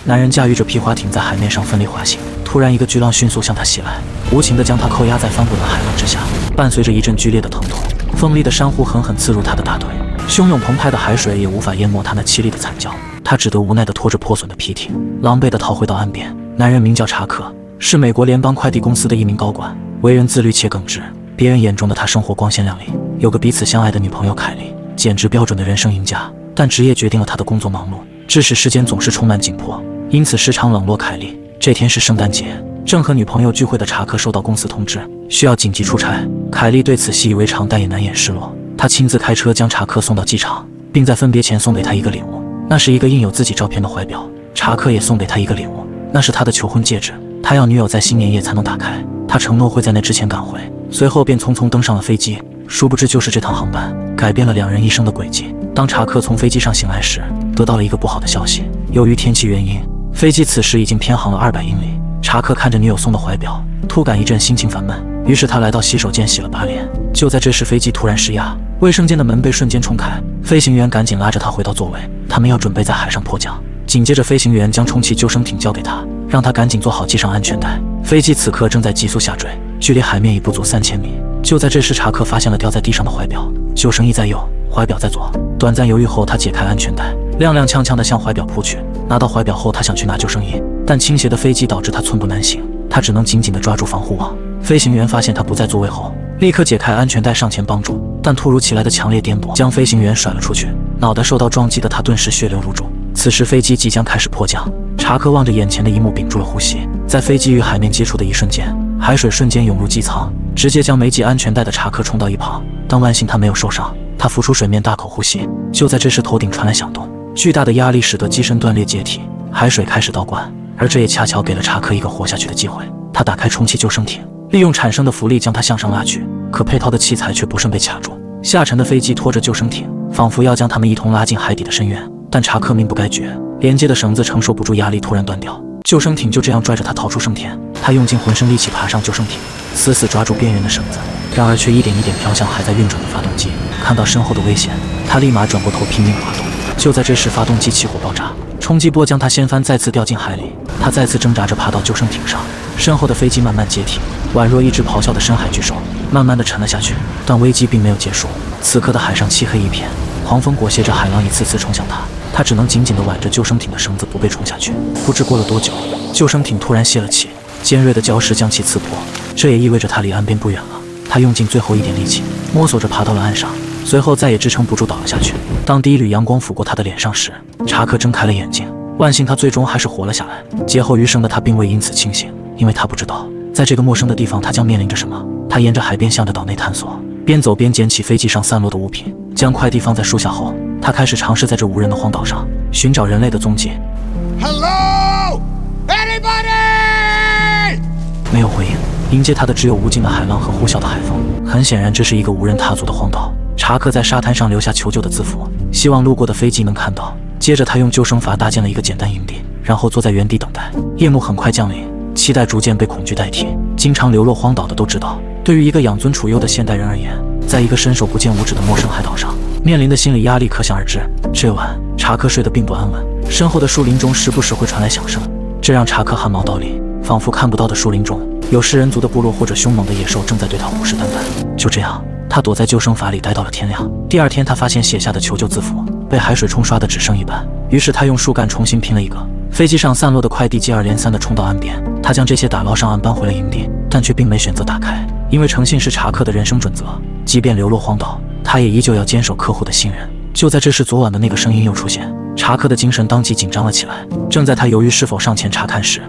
男人驾驭着皮划艇在海面上奋力滑行，突然一个巨浪迅速向他袭来，无情地将他扣压在翻滚的海浪之下，伴随着一阵剧烈的疼痛，锋利的珊瑚狠狠刺入他的大腿，汹涌澎湃的海水也无法淹没他那凄厉的惨叫。他只得无奈地拖着破损的皮艇，狼狈地逃回到岸边。男人名叫查克，是美国联邦快递公司的一名高管，为人自律且耿直。别人眼中的他生活光鲜亮丽，有个彼此相爱的女朋友凯莉，简直标准的人生赢家。但职业决定了他的工作忙碌，致使时间总是充满紧迫，因此时常冷落凯莉。这天是圣诞节，正和女朋友聚会的查克收到公司通知，需要紧急出差。凯莉对此习以为常，但也难掩失落。他亲自开车将查克送到机场，并在分别前送给他一个礼物，那是一个印有自己照片的怀表。查克也送给他一个礼物，那是他的求婚戒指，他要女友在新年夜才能打开。他承诺会在那之前赶回，随后便匆匆登上了飞机。殊不知就是这趟航班改变了两人一生的轨迹。当查克从飞机上醒来时，得到了一个不好的消息，由于天气原因，飞机此时已经偏航了200英里。查克看着女友送的怀表，突感一阵心情烦闷，于是他来到洗手间洗了把脸。就在这时，飞机突然失压，卫生间的门被瞬间冲开，飞行员赶紧拉着他回到座位，他们要准备在海上迫降。紧接着飞行员将充气救生艇交给他，让他赶紧做好系上安全带。飞机此刻正在急速下坠，距离海面已不足3000米。就在这时，查克发现了掉在地上的怀表，救生衣在右，怀表在左。短暂犹豫后，他解开安全带，踉踉跄跄地向怀表扑去。拿到怀表后，他想去拿救生衣，但倾斜的飞机导致他寸步难行，他只能紧紧地抓住防护网。飞行员发现他不在座位后，立刻解开安全带上前帮助，但突如其来的强烈颠簸将飞行员甩了出去，脑袋受到撞击的他顿时血流如注。此时飞机即将开始迫降，查克望着眼前的一幕屏住了呼吸。在飞机与海面接触的一瞬间，海水瞬间涌入机舱，直接将没系安全带的查克冲到一旁。但万幸他没有受伤，他浮出水面大口呼吸。就在这时，头顶传来响动，巨大的压力使得机身断裂解体，海水开始倒灌，而这也恰巧给了查克一个活下去的机会。他打开充气救生艇，利用产生的浮力将它向上拉去，可配套的器材却不慎被卡住。下沉的飞机拖着救生艇，仿佛要将他们一同拉进海底的深渊。但查克命不该绝，连接的绳子承受不住压力，突然断掉，救生艇就这样拽着他逃出升天。他用尽浑身力气爬上救生艇，死死抓住边缘的绳子，然而却一点一点飘向还在运转的发动机。看到身后的危险，他立马转过头拼命滑动。就在这时，发动机起火爆炸，冲击波将他掀翻，再次掉进海里。他再次挣扎着爬到救生艇上，身后的飞机慢慢解体，宛若一只咆哮的深海巨兽，慢慢地沉了下去。但危机并没有结束，此刻的海上漆黑一片，狂风裹挟着海浪一次次冲向他，他只能紧紧地挽着救生艇的绳子，不被冲下去。不知过了多久，救生艇突然泄了气，尖锐的礁石将其刺破，这也意味着他离岸边不远了。他用尽最后一点力气，摸索着爬到了岸上，随后再也支撑不住倒了下去。当第一缕阳光拂过他的脸上时，查克睁开了眼睛。万幸他最终还是活了下来。劫后余生的他并未因此清醒，因为他不知道在这个陌生的地方他将面临着什么。他沿着海边向着岛内探索，边走边捡起飞机上散落的物品。将快递放在树下后，他开始尝试在这无人的荒岛上寻找人类的踪迹。 Hello, anybody？ 没有回应，迎接他的只有无尽的海浪和呼啸的海风。很显然，这是一个无人踏足的荒岛。查克在沙滩上留下求救的字符，希望路过的飞机能看到。接着他用救生筏搭建了一个简单营地，然后坐在原地等待。夜幕很快降临，期待逐渐被恐惧代替。经常流落荒岛的都知道，对于一个养尊处优的现代人而言，在一个伸手不见五指的陌生海岛上，面临的心理压力可想而知。这晚查克睡得并不安稳，身后的树林中时不时会传来响声，这让查克汗毛倒立。仿佛看不到的树林中，有食人族的部落或者凶猛的野兽正在对他虎视眈眈。就这样，他躲在救生筏里待到了天亮。第二天，他发现写下的求救字符被海水冲刷的只剩一半，于是他用树干重新拼了一个。飞机上散落的快递接二连三地冲到岸边，他将这些打捞上岸搬回了营地，但却并没选择打开，因为诚信是查克的人生准则，即便流落荒岛，他也依旧要坚守客户的信任。就在这时，昨晚的那个声音又出现，查克的精神当即紧张了起来。正在他犹豫是否上前查看时，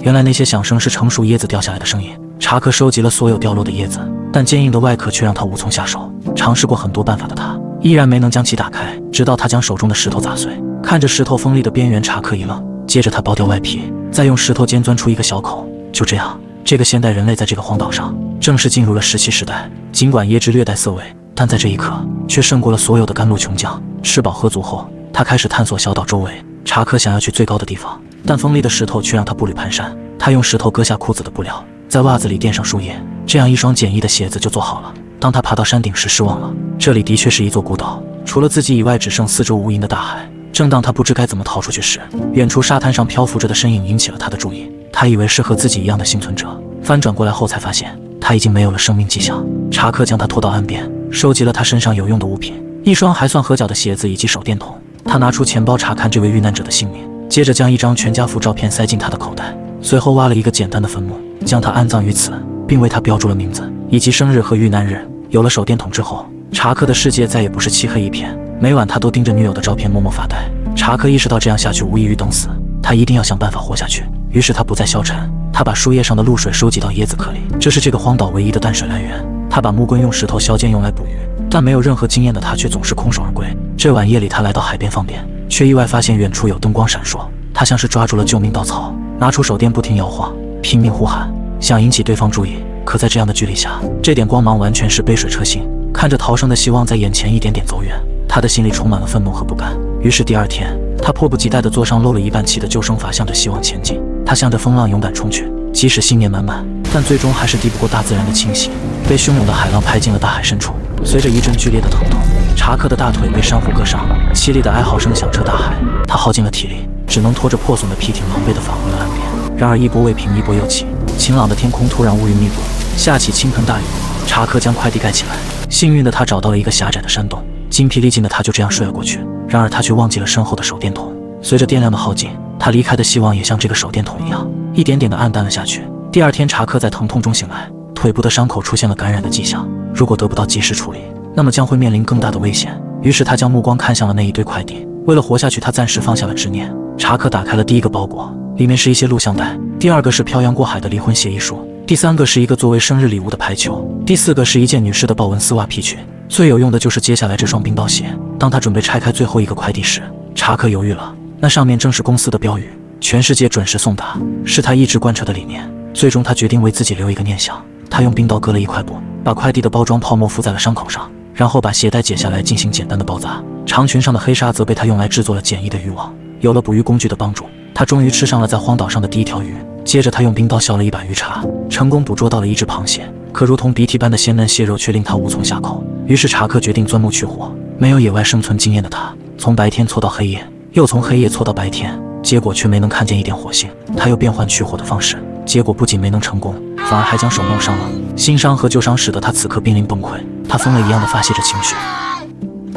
原来那些响声是成熟椰子掉下来的声音。查克收集了所有掉落的椰子，但坚硬的外壳却让他无从下手。尝试过很多办法的他，依然没能将其打开，直到他将手中的石头砸碎。看着石头锋利的边缘，查克一愣，接着他剥掉外皮，再用石头尖钻出一个小口。就这样，这个现代人类在这个荒岛上正式进入了17时代。尽管椰汁略带涩味，但在这一刻却胜过了所有的甘露琼浆。吃饱喝足后，他开始探索小岛周围。查克想要去最高的地方，但锋利的石头却让他步履蹒跚。他用石头割下裤子的布料，在袜子里垫上树叶，这样一双简易的鞋子就做好了。当他爬到山顶时，失望了，这里的确是一座孤岛，除了自己以外，只剩四周无垠的大海。正当他不知该怎么逃出去时，远处沙滩上漂浮着的身影引起了他的注意。他以为是和自己一样的幸存者，翻转过来后才发现他已经没有了生命迹象。查克将他拖到岸边，收集了他身上有用的物品，一双还算合脚的鞋子以及手电筒。他拿出钱包查看这位遇难者的姓名，接着将一张全家福照片塞进他的口袋，随后挖了一个简单的坟墓，将他安葬于此，并为他标注了名字以及生日和遇难日。有了手电筒之后，查克的世界再也不是漆黑一片，每晚他都盯着女友的照片默默发呆。查克意识到这样下去无异于等死，他一定要想办法活下去。于是他不再消沉，他把树叶上的露水收集到椰子壳里，这是这个荒岛唯一的淡水来源。他把木棍用石头削尖用来捕鱼，但没有任何经验的他却总是空手而归。这晚夜里他来到海边放便，却意外发现远处有灯光闪烁。他像是抓住了救命稻草，拿出手电不停摇晃，拼命呼喊，想引起对方注意。可在这样的距离下，这点光芒完全是杯水车薪。看着逃生的希望在眼前一点点走远，他的心里充满了愤怒和不甘。于是第二天，他迫不及待地坐上漏了一半气的救生筏，向着希望前进。他向着风浪勇敢冲去，即使信念满满，但最终还是敌不过大自然的侵袭，被汹涌的海浪拍进了大海深处。随着一阵剧烈的疼痛，查克的大腿被珊瑚割伤，凄厉的哀嚎声响彻大海。他耗尽了体力，只能拖着破损的皮艇狼狈地返回了岸边。然而一波未平一波又起，晴朗的天空突然乌云密布，下起倾盆大雨。查克将快递盖起来，幸运的他找到了一个狭窄的山洞，精疲力尽的他就这样睡了过去。然而他却忘记了身后的手电筒。随着电量的耗尽，他离开的希望也像这个手电筒一样，一点点地暗淡了下去。第二天，查克在疼痛中醒来，腿部的伤口出现了感染的迹象，如果得不到及时处理，那么将会面临更大的危险。于是他将目光看向了那一堆快递，为了活下去，他暂时放下了执念。查克打开了第一个包裹，里面是一些录像带，第二个是漂洋过海的离婚协议书，第三个是一个作为生日礼物的排球，第四个是一件女士的豹纹丝袜皮裙，最有用的就是接下来这双冰刀鞋。当他准备拆开最后一个快递时，查克犹豫了，那上面正是公司的标语，全世界准时送达，是他一直贯彻的理念。最终他决定为自己留一个念想，他用冰刀割了一块布，把快递的包装泡沫敷在了伤口上，然后把鞋带解下来进行简单的包扎。长裙上的黑纱则被他用来制作了简易的渔网。有了捕鱼工具的帮助，他终于吃上了在荒岛上的第一条鱼。接着他用冰刀削了一把鱼叉，成功捕捉到了一只螃蟹，可如同鼻涕般的鲜嫩蟹肉却令他无从下口。于是查克决定钻木取火。没有野外生存经验的他，从白天搓到黑夜，又从黑夜搓到白天，结果却没能看见一点火星。他又变换取火的方式，结果不仅没能成功，反而还将手弄伤了。新伤和旧伤使得他此刻濒临崩溃，他疯了一样的发泄着情绪。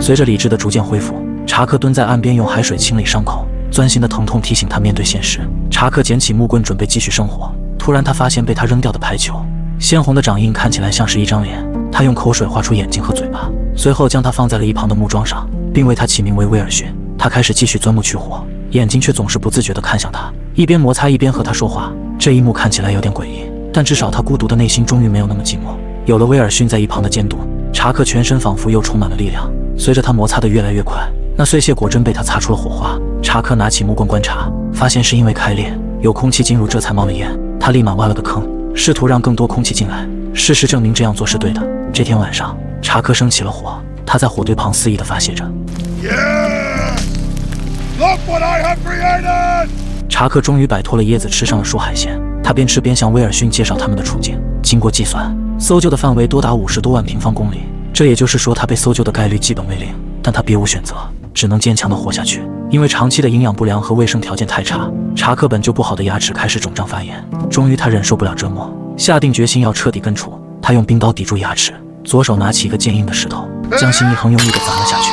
随着理智的逐渐恢复，查克蹲在岸边用海水清理伤口，钻心的疼痛提醒他面对现实。查克捡起木棍准备继续生活，突然他发现被他扔掉的排球，鲜红的掌印看起来像是一张脸。他用口水画出眼睛和嘴巴，随后将它放在了一旁的木桩上，并为它起名为威尔逊。他开始继续钻木取火，眼睛却总是不自觉地看向他，一边摩擦一边和他说话。这一幕看起来有点诡异，但至少他孤独的内心终于没有那么寂寞。有了威尔逊在一旁的监督，查克全身仿佛又充满了力量。随着他摩擦得越来越快，那碎屑果真被他擦出了火花。查克拿起木棍观察，发现是因为开裂，有空气进入，这才冒了烟。他立马挖了个坑，试图让更多空气进来。事实证明这样做是对的。这天晚上，查克生起了火，他在火堆旁肆意地发泄着。Yeah! Look what I have created! 查克终于摆脱了椰子，吃上了熟海鲜。他边吃边向威尔逊介绍他们的处境。经过计算，搜救的范围多达50多万平方公里，这也就是说他被搜救的概率基本为零。但他别无选择，只能坚强地活下去。因为长期的营养不良和卫生条件太差，查克本就不好的牙齿开始肿胀发炎。终于他忍受不了折磨，下定决心要彻底根除。他用冰刀抵住牙齿，左手拿起一个坚硬的石头，将心一横，用力地砸了下去。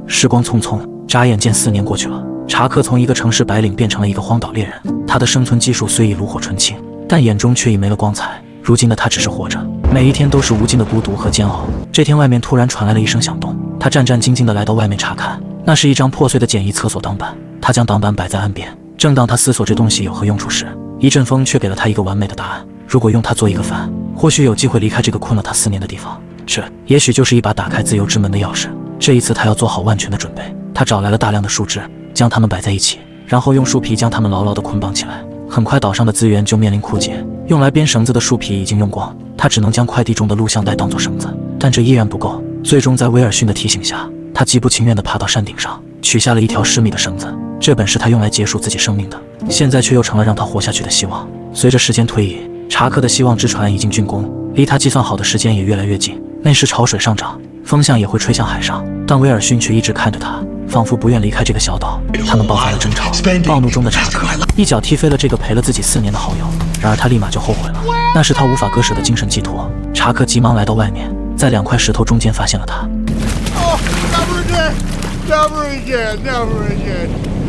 时光匆匆，眨眼间4年过去了。查克从一个城市白领变成了一个荒岛猎人。他的生存技术虽已炉火纯青，但眼中却已没了光彩。如今的他只是活着，每一天都是无尽的孤独和煎熬。这天外面突然传来了一声响动，他战战兢兢地来到外面查看，那是一张破碎的简易厕所挡板。他将挡板摆在岸边，正当他思索这东西有何用处时，一阵风却给了他一个完美的答案。如果用它做一个帆，或许有机会离开这个困了他4年的地方。这也许就是一把打开自由之门的钥匙。这一次他要做好万全的准备。他找来了大量的树枝，将它们摆在一起，然后用树皮将它们牢牢地捆绑起来。很快岛上的资源就面临枯竭，用来编绳子的树皮已经用光，他只能将快递中的录像带当作绳子，但这依然不够。最终在威尔逊的提醒下，他极不情愿地爬到山顶上，取下了一条10米的绳子。这本是他用来结束自己生命的，现在却又成了让他活下去的希望。随着时间推移，查克的希望之船已经竣工，离他计算好的时间也越来越近。那时潮水上涨，风向也会吹向海上，但威尔逊却一直看着他，仿佛不愿离开这个小岛。他们爆发了争吵，暴怒中的查克一脚踢飞了这个陪了自己4年的好友，然而他立马就后悔了，那是他无法割舍的精神寄托。查克急忙来到外面，在2块石头中间发现了他。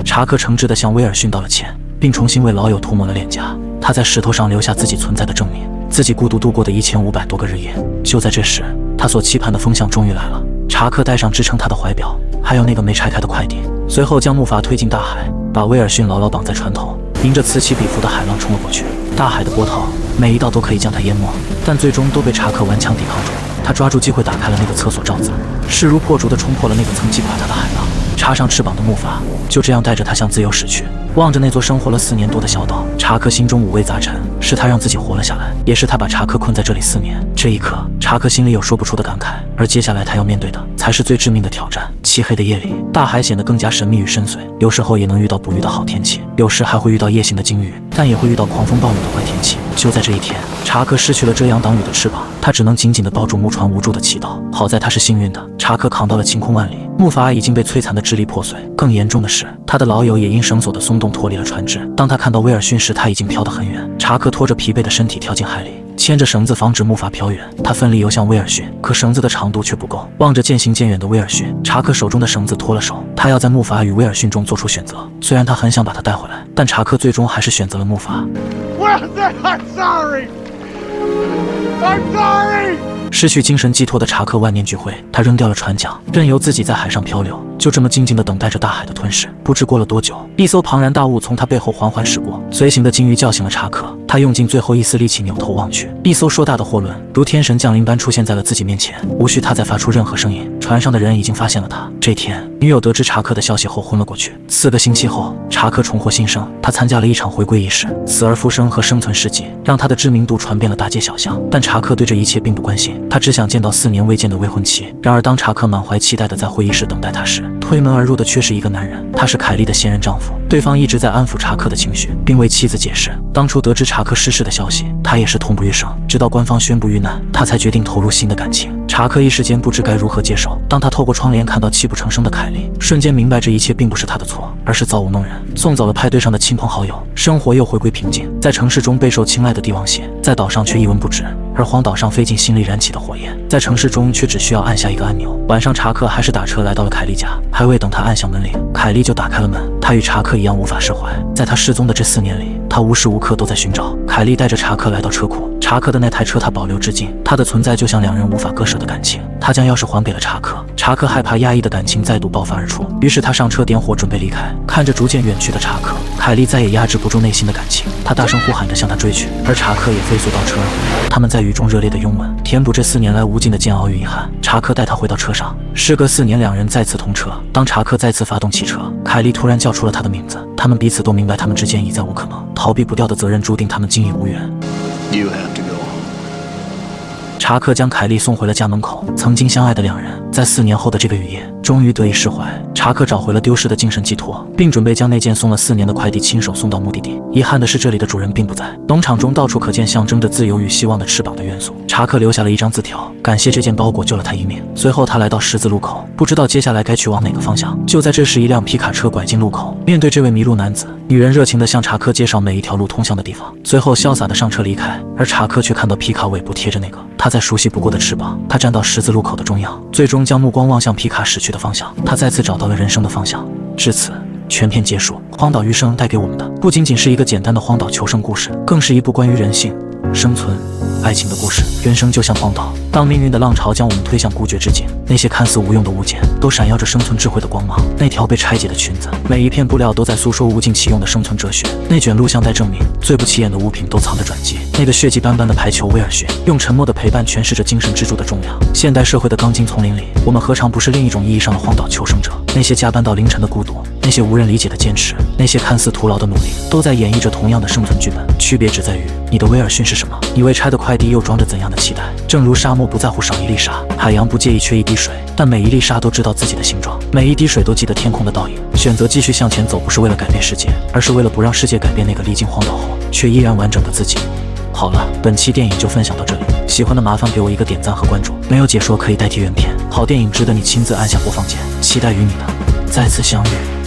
查克诚挚地向威尔逊道了歉，并重新为老友涂抹了脸颊。他在石头上留下自己存在的证明，自己孤独度过的1500多个日夜。就在这时，他所期盼的风向终于来了。查克带上支撑他的怀表，还有那个没拆开的快递，随后将木筏推进大海，把威尔逊牢牢绑在船头，迎着此起彼伏的海浪冲了过去。大海的波涛每一道都可以将他淹没，但最终都被查克顽强抵抗住。他抓住机会打开了那个厕所罩子，势如破竹地冲破了那个曾击垮他的海浪，插上翅膀的木筏就这样带着他向自由驶去。望着那座生活了4年多的小岛，查克心中五味杂陈，是他让自己活了下来，也是他把查克困在这里4年。这一刻，查克心里有说不出的感慨，而接下来他要面对的才是最致命的挑战。漆黑的夜里，大海显得更加神秘与深邃，有时候也能遇到捕鱼的好天气，有时还会遇到夜行的鲸鱼，但也会遇到狂风暴雨的坏天气。就在这一天，查克失去了遮阳挡雨的翅膀，他只能紧紧地抱住木船，无助地祈祷。好在他是幸运的，查克扛到了晴空万里，木筏已经被摧残得支离破碎。更严重的是，他的老友也因绳索的松动脱离了船只。当他看到威尔逊时，他已经飘得很远。查克拖着疲惫的身体跳进海里，牵着绳子防止木筏飘远。他奋力游向威尔逊，可绳子的长度却不够。望着渐行渐远的威尔逊，查克手中的绳子脱了手。他要在木筏与威尔逊中做出选择。虽然他很想把他带回来，但查克最终还是选择了木筏。I'm sorry. I'm sorry. 失去精神寄托的查克万念俱灰，他扔掉了船桨，任由自己在海上漂流，就这么静静地等待着大海的吞噬。不知过了多久，一艘庞然大物从他背后缓缓驶过，随行的鲸鱼叫醒了查克。他用尽最后一丝力气扭头望去，一艘硕大的货轮如天神降临般出现在了自己面前，无需他再发出任何声音，船上的人已经发现了他。这天，女友得知查克的消息后昏了过去。4个星期后，查克重获新生，他参加了一场回归仪式，死而复生和生存事迹让他的知名度传遍了大街小巷。但查克对这一切并不关心，他只想见到4年未见的未婚妻。然而当查克满怀期待地在会议室等待他时，推门而入的却是一个男人，他是凯莉的现任丈夫。对方一直在安抚查克的情绪，并为妻子解释，当初得知查克失事的消息，他也是痛不欲生，直到官方宣布遇难，他才决定投入新的感情。查克一时间不知该如何接受。当他透过窗帘看到泣不成声的凯莉，瞬间明白这一切并不是他的错，而是造物弄人，送走了派对上的亲朋好友，生活又回归平静。在城市中备受青睐的帝王蟹，在岛上却一文不值，而荒岛上费尽心力燃起的火焰，在城市中却只需要按下一个按钮。晚上，查克还是打车来到了凯莉家，还未等他按响门铃，凯莉就打开了门。他与查克一样无法释怀，在他失踪的这4年里，他无时无刻都在寻找。凯莉带着查克来到车库，查克的那台车他保留至今，他的存在就像2人无法割舍的感情。他将钥匙还给了查克，查克害怕压抑的感情再度爆发而出，于是他上车点火准备离开。看着逐渐远去的查克，凯莉再也压制不住内心的感情，她大声呼喊着向他追去，而查克也飞速倒车而回。他们在雨中热烈的拥吻，填补这4年来无尽的煎熬与遗憾。查克带他回到车上，时隔4年，2人再次同车。当查克再次发动汽车，凯莉突然叫出了他的名字。他们彼此都明白，他们之间已再无可能，逃避不掉的责任注定他们今已无缘。You have to go. 查克将凯莉送回了家门口。曾经相爱的2人，在4年后的这个雨夜，终于得以释怀。查克找回了丢失的精神寄托，并准备将那件送了4年的快递亲手送到目的地。遗憾的是，这里的主人并不在。农场中到处可见象征着自由与希望的翅膀的元素。查克留下了一张字条，感谢这件包裹救了他一命。随后他来到十字路口，不知道接下来该去往哪个方向。就在这时，一辆皮卡车拐进路口，面对这位迷路男子，女人热情地向查克介绍每一条路通向的地方，随后潇洒地上车离开。而查克却看到皮卡尾部贴着那个他再熟悉不过的翅膀。他站到十字路口的中央，最终将目光望向皮卡驶去的方向。他再次找到了人生的方向。至此，全片结束。荒岛余生带给我们的不仅仅是一个简单的荒岛求生故事，更是一部关于人性、生存、爱情的故事。人生就像荒岛，当命运的浪潮将我们推向孤绝之境，那些看似无用的物件都闪耀着生存智慧的光芒。那条被拆解的裙子，每一片布料都在诉说物尽其用的生存哲学。那卷录像带证明，最不起眼的物品都藏着转机。那个血迹斑斑的排球威尔逊，用沉默的陪伴诠释着精神支柱的重量。现代社会的钢筋丛林里，我们何尝不是另一种意义上的荒岛求生者？那些加班到凌晨的孤独，那些无人理解的坚持，那些看似徒劳的努力，都在演绎着同样的生存剧本。区别只在于你的威尔逊是什么，你未拆的快递又装着怎样的期待。正如沙漠不在乎少一粒沙，海洋不介意缺一滴水，但每一粒沙都知道自己的形状，每一滴水都记得天空的倒影。选择继续向前走，不是为了改变世界，而是为了不让世界改变那个历经荒岛后却依然完整的自己。好了，本期电影就分享到这里，喜欢的麻烦给我一个点赞和关注，没有解说可以代替原片。好电影值得你亲自按下播放键，期待与你的再次相遇。